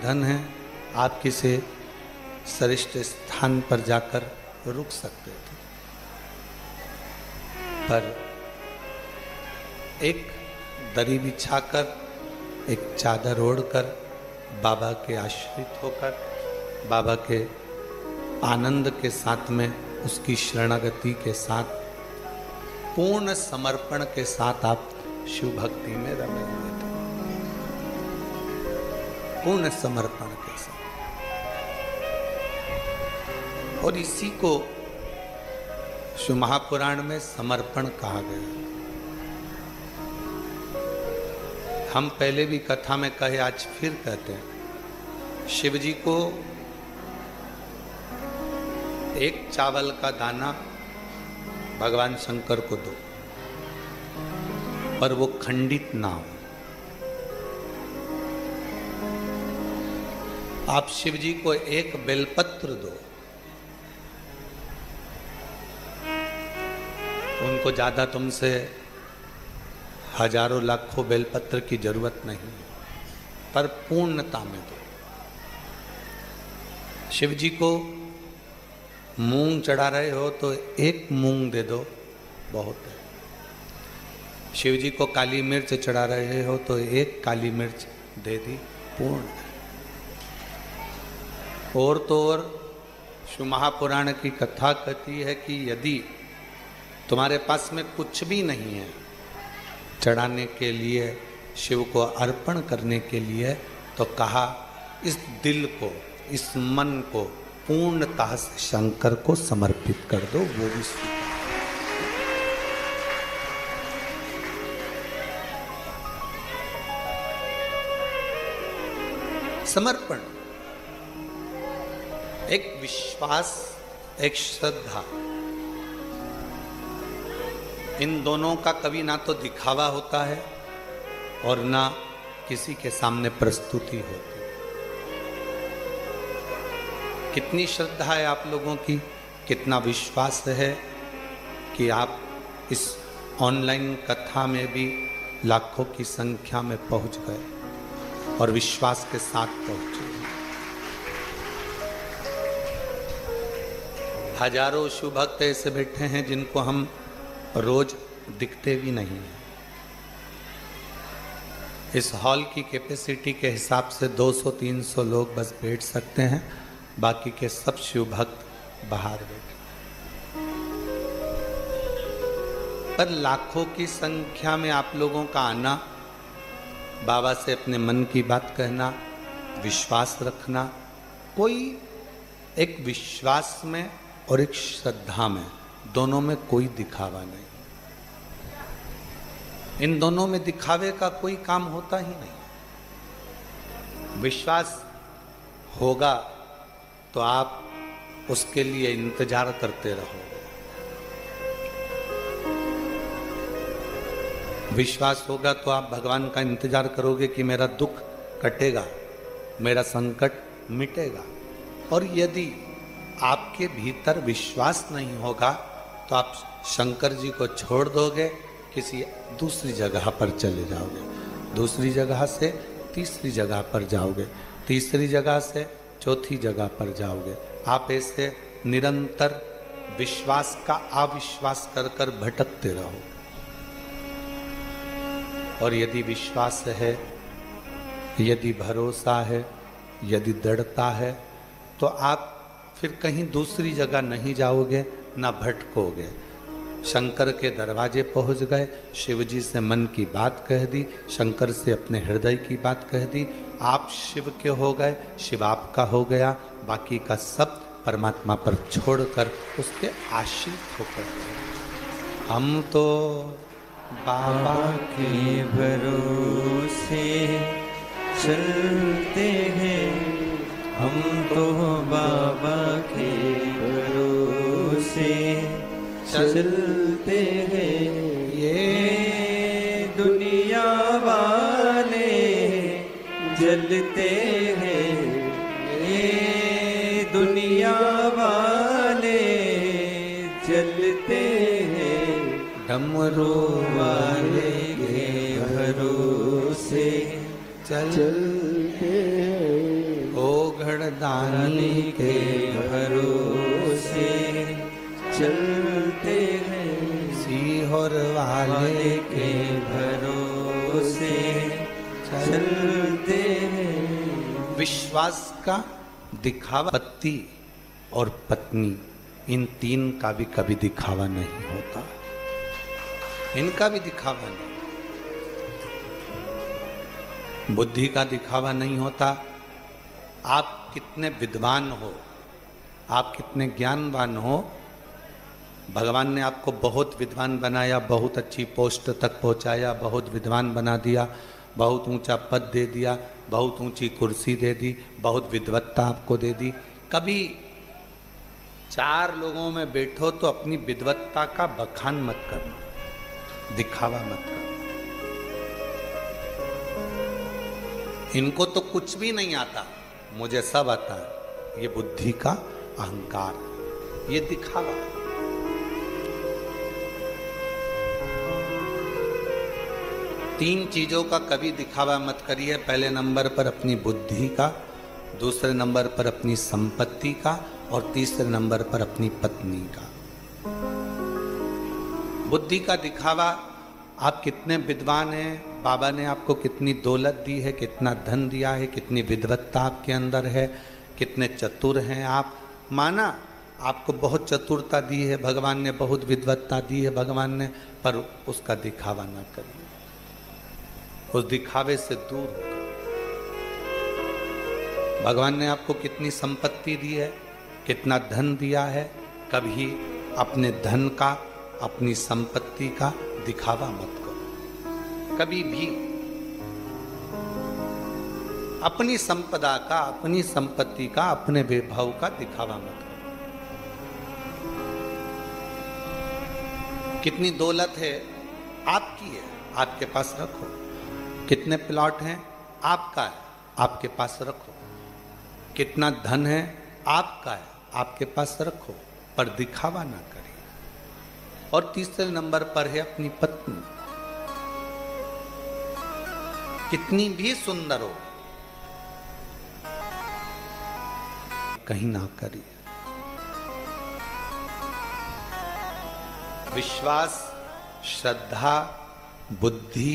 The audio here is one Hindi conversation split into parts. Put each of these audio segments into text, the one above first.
धन है, आप किसी श्रेष्ठ स्थान पर जाकर रुक सकते थे, पर एक दरी बिछाकर, एक चादर ओढ़कर, बाबा के आश्रित होकर, बाबा के आनंद के साथ में, उसकी शरणागति के साथ, पूर्ण समर्पण के साथ आप शिव भक्ति में रमे हुए थे, पूर्ण समर्पण के साथ। और इसी को शिव महापुराण में समर्पण कहा गया। हम पहले भी कथा में कहे, आज फिर कहते हैं, शिव जी को एक चावल का दाना भगवान शंकर को दो, पर वो खंडित ना हो। आप शिव जी को एक बेलपत्र दो, उनको ज्यादा तुमसे हजारों लाखों बेलपत्र की जरूरत नहीं, पर पूर्णता में दो। शिव जी को मूंग चढ़ा रहे हो तो एक मूंग दे दो, बहुत है। शिव जी को काली मिर्च चढ़ा रहे हो तो एक काली मिर्च दे दी, पूर्ण है। और तो और शिव महापुराण की कथा कहती है कि यदि तुम्हारे पास में कुछ भी नहीं है चढ़ाने के लिए, शिव को अर्पण करने के लिए, तो कहा इस दिल को, इस मन को पूर्णतः से शंकर को समर्पित कर दो, वो भी स्वीकार। समर्पण, एक विश्वास, एक श्रद्धा, इन दोनों का कभी ना तो दिखावा होता है और ना किसी के सामने प्रस्तुति होती। कितनी श्रद्धा है आप लोगों की, कितना विश्वास है कि आप इस ऑनलाइन कथा में भी लाखों की संख्या में पहुंच गए और विश्वास के साथ पहुंचे। हजारों शिव भक्त ऐसे बैठे हैं जिनको हम रोज दिखते भी नहीं हैं। इस हॉल की कैपेसिटी के हिसाब से 200-300 लोग बस बैठ सकते हैं, बाकी के सब शिव भक्त बाहर बैठे। पर लाखों की संख्या में आप लोगों का आना, बाबा से अपने मन की बात कहना, विश्वास रखना, कोई एक विश्वास में और एक श्रद्धा में, दोनों में कोई दिखावा नहीं। इन दोनों में दिखावे का कोई काम होता ही नहीं। विश्वास होगा तो आप उसके लिए इंतजार करते रहोगे। विश्वास होगा तो आप भगवान का इंतजार करोगे कि मेरा दुख कटेगा, मेरा संकट मिटेगा। और यदि आपके भीतर विश्वास नहीं होगा तो आप शंकर जी को छोड़ दोगे, किसी दूसरी जगह पर चले जाओगे, दूसरी जगह से तीसरी जगह पर जाओगे, तीसरी जगह से चौथी जगह पर जाओगे। आप ऐसे निरंतर विश्वास का अविश्वास कर कर भटकते रहो। और यदि विश्वास है, यदि भरोसा है, यदि दृढ़ता है, तो आप फिर कहीं दूसरी जगह नहीं जाओगे, ना भटकोगे। शंकर के दरवाजे पहुंच गए, शिव जी से मन की बात कह दी, शंकर से अपने हृदय की बात कह दी, आप शिव के हो गए, शिव आपका हो गया, बाकी का सब परमात्मा पर छोड़कर उसके आश्रित होकर। हम तो बाबा के भरोसे चलते हैं, हम तो बाबा के भरोसे चलते हैं। ये दुनिया वाले जलते हैं, ये दुनिया वाले जलते हैं, डमरू वाले के भरोसे चलते हैं। रानी के भरोसे चलते हैं, सीहोर वाले के भरोसे चलते हैं। विश्वास का दिखावा पति और पत्नी, इन तीन का भी कभी दिखावा नहीं होता, इनका भी दिखावा नहीं। बुद्धि का दिखावा नहीं होता। आप कितने विद्वान हो, आप कितने ज्ञानवान हो, भगवान ने आपको बहुत विद्वान बनाया, बहुत अच्छी पोस्ट तक पहुंचाया, बहुत विद्वान बना दिया, बहुत ऊंचा पद दे दिया, बहुत ऊंची कुर्सी दे दी, बहुत विद्वत्ता आपको दे दी। कभी चार लोगों में बैठो तो अपनी विद्वत्ता का बखान मत करना, दिखावा मत करना। इनको तो कुछ भी नहीं आता, मुझे सब आता है, ये बुद्धि का अहंकार, ये दिखावा। तीन चीजों का कभी दिखावा मत करिए। पहले नंबर पर अपनी बुद्धि का, दूसरे नंबर पर अपनी संपत्ति का, और तीसरे नंबर पर अपनी पत्नी का। बुद्धि का दिखावा, आप कितने विद्वान हैं, बाबा ने आपको कितनी दौलत दी है, कितना धन दिया है, कितनी विद्वत्ता आपके अंदर है, कितने चतुर हैं आप। माना आपको बहुत चतुरता दी है भगवान ने, बहुत विद्वत्ता दी है भगवान ने, पर उसका दिखावा ना करिए, उस दिखावे से दूर होकर। भगवान ने आपको कितनी संपत्ति दी है, कितना धन दिया है, कभी अपने धन का, अपनी संपत्ति का दिखावा मत करो, कभी भी। अपनी संपदा का, अपनी संपत्ति का, अपने वैभव का दिखावा मत करो। कितनी दौलत है, आपकी है, आपके पास रखो। कितने प्लॉट हैं, आपका है, आपके पास रखो। कितना धन है, आपका है, आपके पास रखो, पर दिखावा ना करें। और तीसरे नंबर पर है अपनी पत्नी। कितनी भी सुंदर हो, कहीं ना करिए। विश्वास, श्रद्धा, बुद्धि,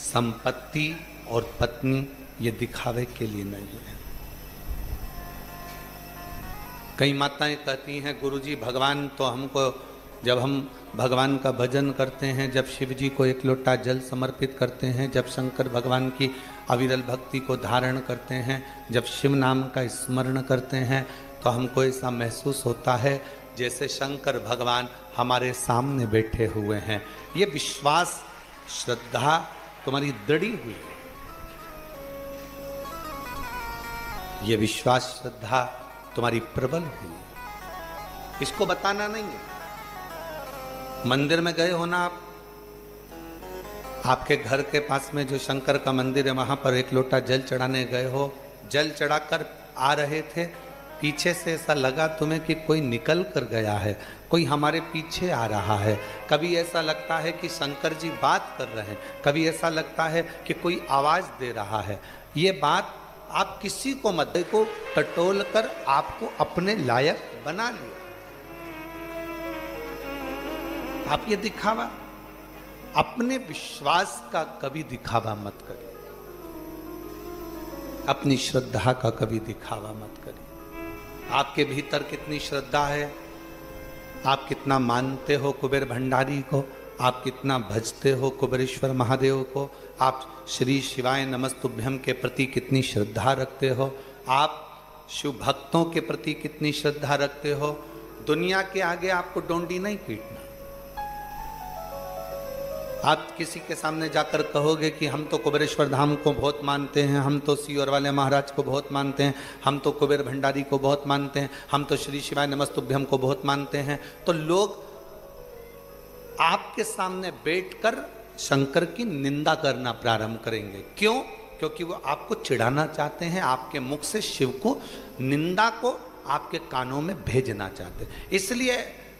संपत्ति और पत्नी, ये दिखावे के लिए नहीं है। कई माताएं कहती हैं, गुरुजी भगवान तो हमको, जब हम भगवान का भजन करते हैं, जब शिव जी को एक लोटा जल समर्पित करते हैं, जब शंकर भगवान की अविरल भक्ति को धारण करते हैं, जब शिव नाम का स्मरण करते हैं, तो हमको ऐसा महसूस होता है जैसे शंकर भगवान हमारे सामने बैठे हुए हैं। ये विश्वास, श्रद्धा तुम्हारी दृढ़ी हुई है, ये विश्वास श्रद्धा तुम्हारी प्रबल हुई है। इसको बताना नहीं है। मंदिर में गए हो ना आप, आपके घर के पास में जो शंकर का मंदिर है, वहां पर एक लोटा जल चढ़ाने गए हो, जल चढ़ाकर आ रहे थे, पीछे से ऐसा लगा तुम्हें कि कोई निकल कर गया है, कोई हमारे पीछे आ रहा है। कभी ऐसा लगता है कि शंकर जी बात कर रहे हैं, कभी ऐसा लगता है कि कोई आवाज दे रहा है। ये बात आप किसी को मत, को टटोल कर आपको अपने लायक बना लिया। आप ये दिखावा, अपने विश्वास का कभी दिखावा मत करिए, अपनी श्रद्धा का कभी दिखावा मत करिए। आपके भीतर कितनी श्रद्धा है, आप कितना मानते हो कुबेर भंडारी को, आप कितना भजते हो कुबेरेश्वर महादेव को, आप श्री शिवाय नमस्तुभ्यम के प्रति कितनी श्रद्धा रखते हो, आप शिव भक्तों के प्रति कितनी श्रद्धा रखते हो। दुनिया के आगे आपको डोंडी नहीं पीटना। आप किसी के सामने जाकर कहोगे कि हम तो कुबेरेश्वर धाम को बहुत मानते हैं, हम तो सीहोर वाले महाराज को बहुत मानते हैं, हम तो कुबेर भंडारी को बहुत मानते हैं, हम तो श्री शिवाय नमस्तुभ्यम को बहुत मानते हैं, तो लोग आपके सामने बैठकर शंकर की निंदा करना प्रारंभ करेंगे। क्यों? क्योंकि वो आपको चिढ़ाना चाहते हैं, आपके मुख से शिव को, निंदा को आपके कानों में भेजना चाहते हैं। इसलिए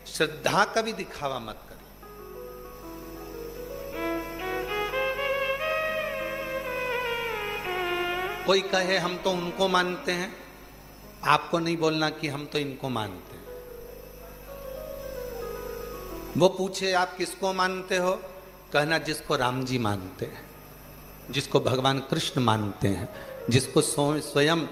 श्रद्धा का भी दिखावा मत करें। कोई कहे हम तो उनको मानते हैं, आपको नहीं बोलना कि हम तो इनको मानते हैं। वो पूछे आप किसको मानते हो, कहना जिसको राम जी मानते हैं, जिसको भगवान कृष्ण मानते हैं, जिसको स्वयं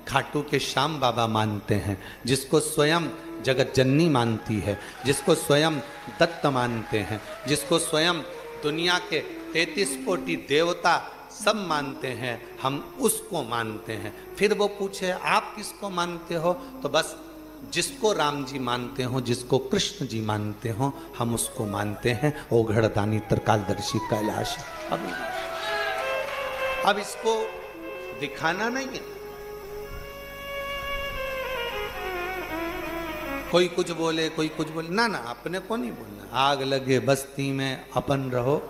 खाटू के श्याम बाबा मानते हैं, जिसको स्वयं जगत जननी मानती है, जिसको स्वयं दत्त मानते हैं, जिसको स्वयं दुनिया के 33 कोटि देवता सब मानते हैं, हम उसको मानते हैं। फिर वो पूछे आप किसको मानते हो, तो बस जिसको राम जी मानते हो, जिसको कृष्ण जी मानते हो, हम उसको मानते हैं। ओघड़दानी त्रिकालदर्शी कैलाश। अब इसको दिखाना नहीं है। कोई कुछ बोले, कोई कुछ बोले, ना ना, अपने को नहीं बोलना। आग लगे बस्ती में, अपन रहो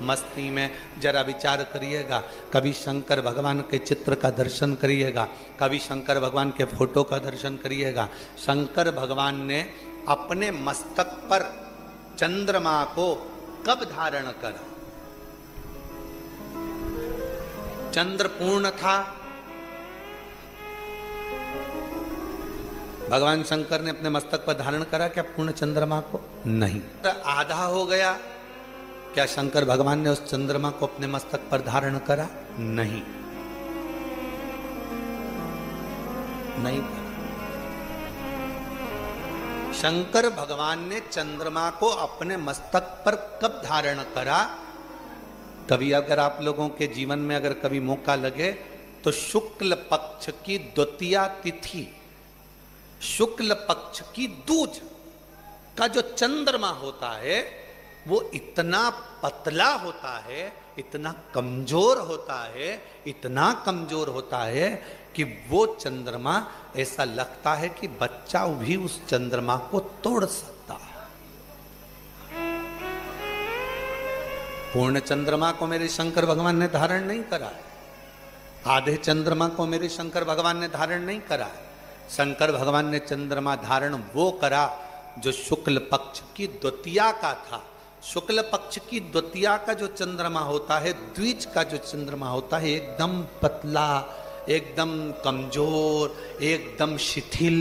मस्ती में। जरा विचार करिएगा, कभी शंकर भगवान के चित्र का दर्शन करिएगा, कभी शंकर भगवान के फोटो का दर्शन करिएगा। शंकर भगवान ने अपने मस्तक पर चंद्रमा को कब धारण करा? चंद्र पूर्ण था, भगवान शंकर ने अपने मस्तक पर धारण करा क्या पूर्ण चंद्रमा को? नहीं। आधा हो गया, क्या शंकर भगवान ने उस चंद्रमा को अपने मस्तक पर धारण करा? नहीं, नहीं करा। शंकर भगवान ने चंद्रमा को अपने मस्तक पर कब धारण करा? कभी अगर आप लोगों के जीवन में अगर कभी मौका लगे तो शुक्ल पक्ष की द्वितीया तिथि, शुक्ल पक्ष की दूज का जो चंद्रमा होता है वो इतना पतला होता है, इतना कमजोर होता है, इतना कमजोर होता है कि वो चंद्रमा ऐसा लगता है कि बच्चा भी उस चंद्रमा को तोड़ सकता है। पूर्ण चंद्रमा को मेरे शंकर भगवान ने धारण नहीं करा है, आधे चंद्रमा को मेरे शंकर भगवान ने धारण नहीं करा है। शंकर भगवान ने चंद्रमा धारण वो करा जो शुक्ल पक्ष की द्वितीया का था। शुक्ल पक्ष की द्वितीया का जो चंद्रमा होता है, द्विज का जो चंद्रमा होता है, एकदम पतला, एकदम कमजोर, एकदम शिथिल,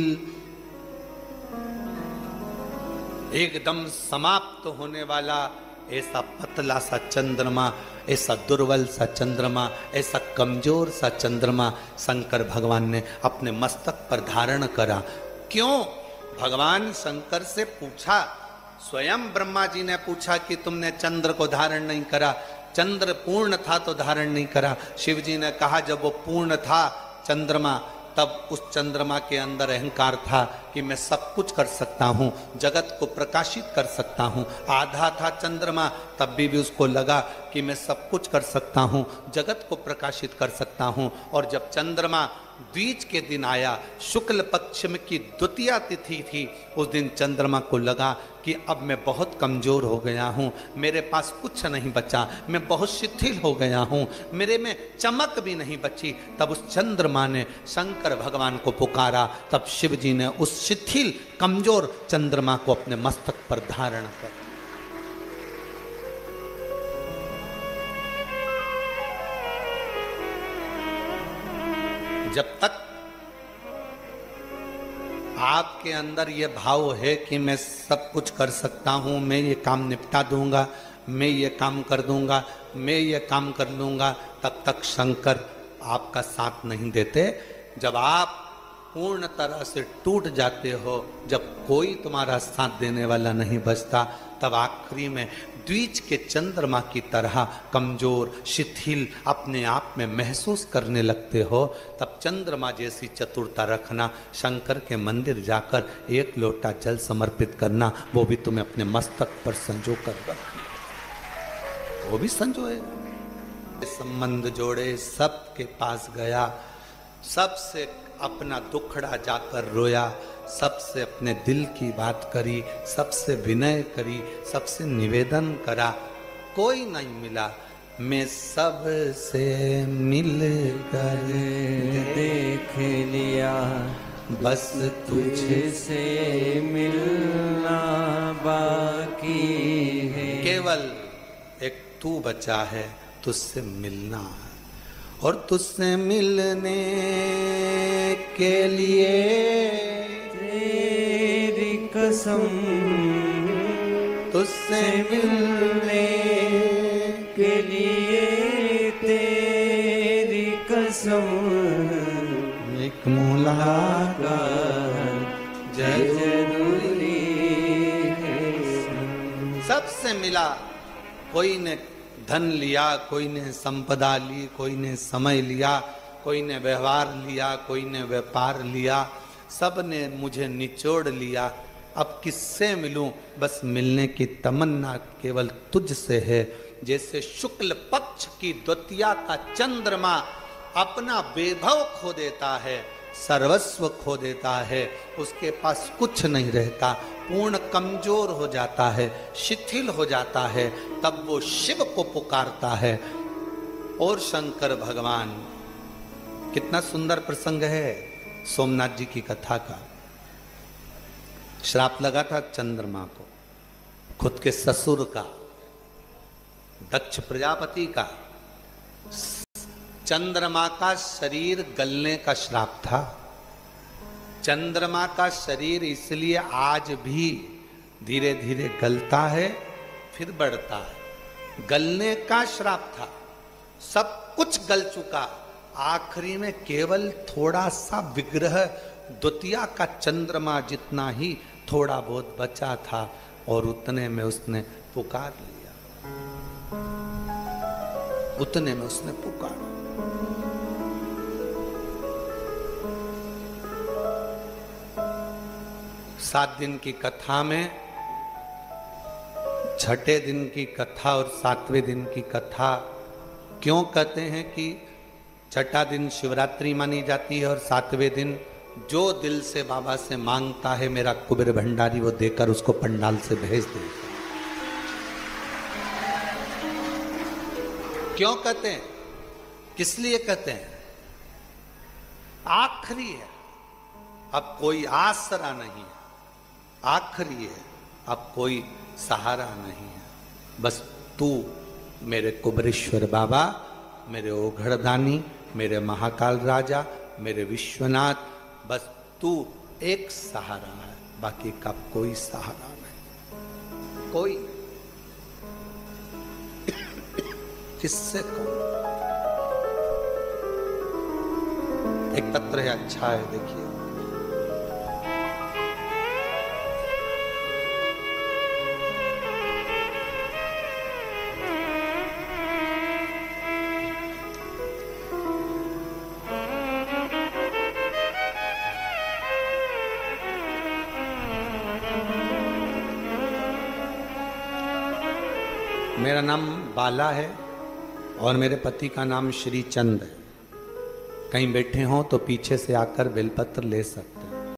एकदम समाप्त होने वाला, ऐसा पतला सा चंद्रमा, ऐसा दुर्बल सा चंद्रमा, ऐसा कमजोर सा चंद्रमा शंकर भगवान ने अपने मस्तक पर धारण करा। क्यों? भगवान शंकर से पूछा, स्वयं ब्रह्मा जी ने पूछा कि तुमने चंद्र को धारण नहीं करा, चंद्र पूर्ण था तो धारण नहीं करा। शिव जी ने कहा जब वो पूर्ण था चंद्रमा, तब उस चंद्रमा के अंदर अहंकार था कि मैं सब कुछ कर सकता हूँ, जगत को प्रकाशित कर सकता हूँ। आधा था चंद्रमा, तब भी उसको लगा कि मैं सब कुछ कर सकता हूँ, जगत को प्रकाशित कर सकता हूँ। और जब चंद्रमा द्विज के दिन आया, शुक्ल पक्ष में की द्वितीया तिथि थी, उस दिन चंद्रमा को लगा कि अब मैं बहुत कमजोर हो गया हूँ, मेरे पास कुछ नहीं बचा, मैं बहुत शिथिल हो गया हूँ, मेरे में चमक भी नहीं बची। तब उस चंद्रमा ने शंकर भगवान को पुकारा, तब शिव जी ने उस शिथिल कमजोर चंद्रमा को अपने मस्तक पर धारण कर। जब तक आपके अंदर ये भाव है कि मैं सब कुछ कर सकता हूँ, मैं ये काम निपटा दूंगा, मैं ये काम कर दूंगा, मैं ये काम कर लूँगा, तब तक शंकर आपका साथ नहीं देते। जब आप पूर्ण तरह से टूट जाते हो, जब कोई तुम्हारा साथ देने वाला नहीं बचता, तब आखिरी में द्विज के चंद्रमा की तरह कमजोर, शिथिल अपने आप में महसूस करने लगते हो, तब चंद्रमा जैसी चतुरता रखना, शंकर के मंदिर जाकर एक लोटा जल समर्पित करना, वो भी तुम्हें अपने मस्तक पर संजो कर रखना, वो भी संजोए। संबंध जोड़े, सबके पास गया, सबसे अपना दुखड़ा जाकर रोया, सबसे अपने दिल की बात करी, सबसे विनय करी, सबसे निवेदन करा, कोई नहीं मिला। मैं सबसे मिलकर देख लिया, बस तुझसे मिलना बाकी है। केवल एक तू बचा है, तुझसे मिलना है, और तुझसे मिलने के लिए तेरी कसम, तुझसे मिलने के लिए तेरी कसम, एक मुलाकात जरूरी है। सबसे मिला। कोई ने धन लिया, कोई ने संपदा ली, कोई ने समय लिया, कोई ने व्यवहार लिया, कोई ने व्यापार लिया, सब ने मुझे निचोड़ लिया। अब किससे मिलूं? बस मिलने की तमन्ना केवल तुझसे है। जैसे शुक्ल पक्ष की द्वितीया का चंद्रमा अपना वैभव खो देता है, सर्वस्व खो देता है, उसके पास कुछ नहीं रहता, पूर्ण कमजोर हो जाता है, शिथिल हो जाता है, तब वो शिव को पुकारता है। और शंकर भगवान, कितना सुंदर प्रसंग है सोमनाथ जी की कथा का। श्राप लगा था चंद्रमा को, खुद के ससुर का, दक्ष प्रजापति का। चंद्रमा का शरीर गलने का श्राप था। चंद्रमा का शरीर इसलिए आज भी धीरे धीरे गलता है, फिर बढ़ता है। गलने का श्राप था। सब कुछ गल चुका, आखिरी में केवल थोड़ा सा विग्रह द्वितीया का चंद्रमा जितना ही थोड़ा बहुत बचा था, और उतने में उसने पुकार लिया, उतने में उसने पुकारा। सात दिन की कथा में छठे दिन की कथा और सातवें दिन की कथा क्यों कहते हैं कि छठा दिन शिवरात्रि मानी जाती है और सातवें दिन जो दिल से बाबा से मांगता है मेरा कुबेर भंडारी वो देकर उसको पंडाल से भेज दे। क्यों कहते हैं, किस लिए कहते हैं? आखिरी है, अब कोई आसरा नहीं है, आखिरी है, अब कोई सहारा नहीं है। बस तू मेरे कुबेरेश्वर बाबा, मेरे ओघड़दानी, मेरे महाकाल राजा, मेरे विश्वनाथ, बस तू एक सहारा है, बाकी का कोई सहारा नहीं। कोई किससे कहूं? एक पत्र है, अच्छा है, देखिए। मेरा नाम बाला है और मेरे पति का नाम श्री चंद है। कहीं बैठे हों तो पीछे से आकर बेलपत्र ले सकते।